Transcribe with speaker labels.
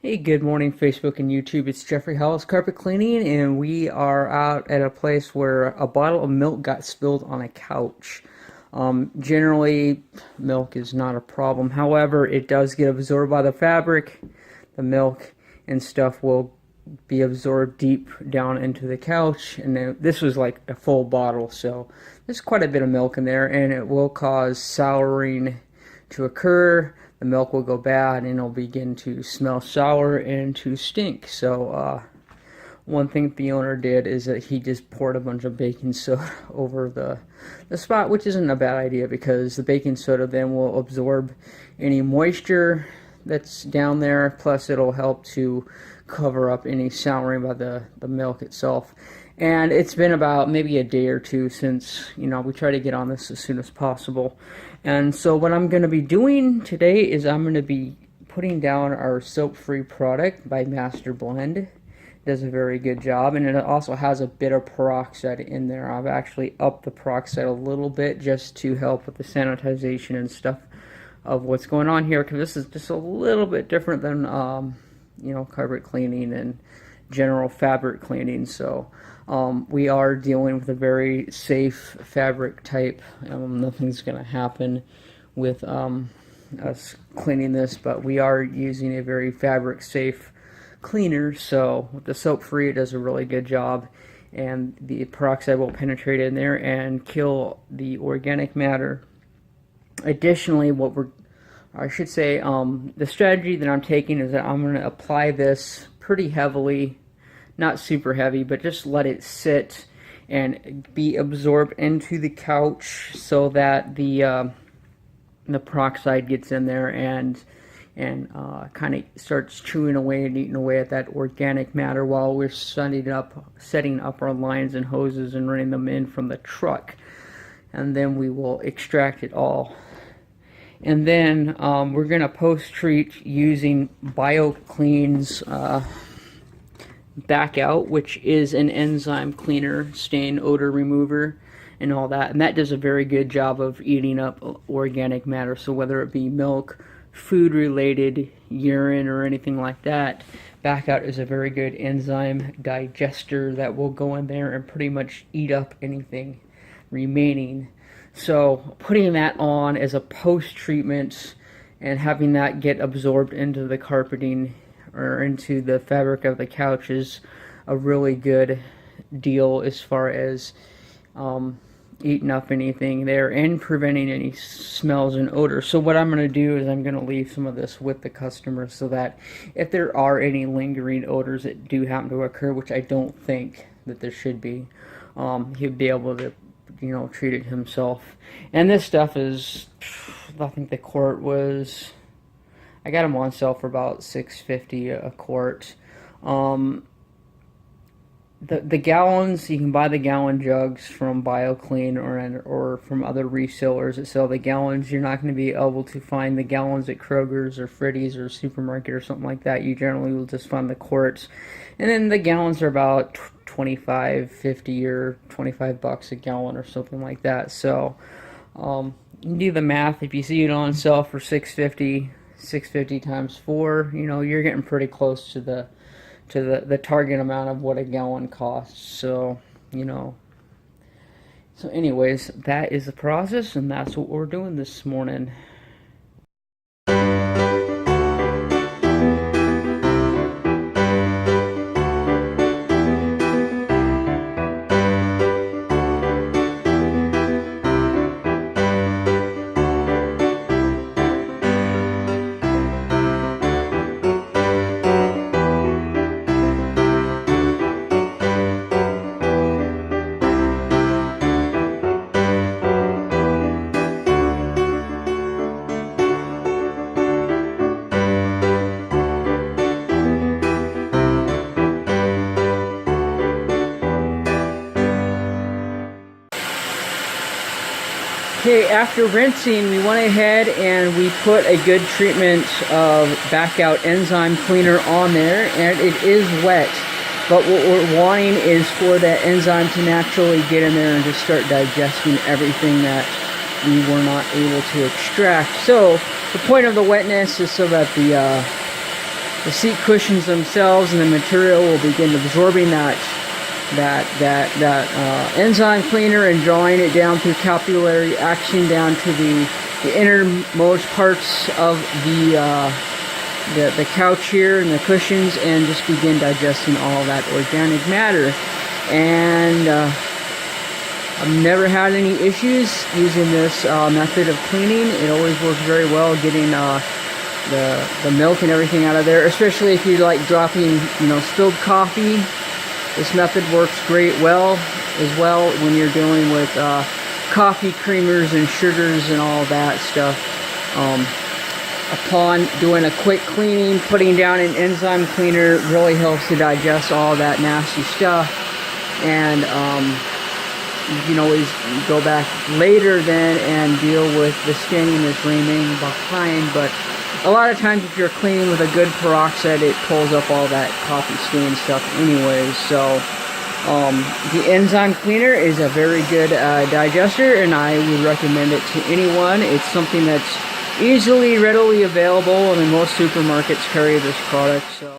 Speaker 1: Hey, good morning, Facebook and YouTube. It's Jeffrey Howells Carpet Cleaning, and we are out at a place where a bottle of milk got spilled on a couch. Generally, milk is not a problem. However, it does get absorbed by the fabric. The milk and stuff will be absorbed deep down into the couch, and then, this was like a full bottle, so there's quite a bit of milk in there, and it will cause souring to occur. The milk will go bad and it'll begin to smell sour and to stink. So one thing the owner did is that he just poured a bunch of baking soda over the spot, which isn't a bad idea because the baking soda then will absorb any moisture that's down there, plus it'll help to cover up any souring by the milk itself. And it's been about maybe a day or two since, we try to get on this as soon as possible. And so what I'm going to be doing today is I'm going to be putting down our soap-free product by Master Blend. It does a very good job, and it also has a bit of peroxide in there. I've actually upped the peroxide a little bit just to help with the sanitization and stuff of what's going on here, because this is just a little bit different than carpet cleaning and general fabric cleaning. So we are dealing with a very safe fabric type. Nothing's going to happen with us cleaning this, but we are using a very fabric safe cleaner. So with the soap free, it does a really good job, and the peroxide will penetrate in there and kill the organic matter. Additionally, the strategy that I'm taking is that I'm going to apply this pretty heavily, not super heavy, but just let it sit and be absorbed into the couch so that the peroxide gets in there and kind of starts chewing away and eating away at that organic matter while we're setting up our lines and hoses and running them in from the truck. And then we will extract it all. And then we're going to post-treat using BioClean's Back Out, which is an enzyme cleaner, stain, odor remover, and all that. And that does a very good job of eating up organic matter. So whether it be milk, food-related, urine, or anything like that, Back Out is a very good enzyme digester that will go in there and pretty much eat up anything remaining. So putting that on as a post-treatment and having that get absorbed into the carpeting or into the fabric of the couch is a really good deal as far as eating up anything there and preventing any smells and odors. So what I'm going to do is I'm going to leave some of this with the customer so that if there are any lingering odors that do happen to occur, which I don't think that there should be, he'll be able to treat it himself. And this stuff is, I think the quart was, I got them on sale for about $6.50 a quart. The gallons, you can buy the gallon jugs from BioClean or from other resellers that sell the gallons. You're not going to be able to find the gallons at Kroger's or Freddy's or supermarket or something like that. You generally will just find the quarts. And then the gallons are about $25.50 or $25 a gallon or something like that. So you can do the math. If you see it on sale for $6.50 times 4, you're getting pretty close to the target amount of what a gallon costs. So so anyways, that is the process, and that's what we're doing this morning. Okay, after rinsing, we went ahead and we put a good treatment of Back Out enzyme cleaner on there, and it is wet. But what we're wanting is for that enzyme to naturally get in there and just start digesting everything that we were not able to extract. So the point of the wetness is so that the seat cushions themselves, and the material will begin absorbing that enzyme cleaner and drawing it down through capillary action down to the innermost parts of the couch here and the cushions, and just begin digesting all that organic matter. And I've never had any issues using this method of cleaning. It always works very well, getting the milk and everything out of there, especially if you like dropping, you know, spilled coffee. This method works great as well when you're dealing with coffee creamers and sugars and all that stuff. Upon doing a quick cleaning, putting down an enzyme cleaner really helps to digest all that nasty stuff. And you can always go back later then and deal with the staining that's remaining behind. But a lot of times if you're cleaning with a good peroxide, it pulls up all that coffee stain stuff anyways. So the enzyme cleaner is a very good digester, and I would recommend it to anyone. It's something that's easily, readily available. I mean, most supermarkets carry this product. So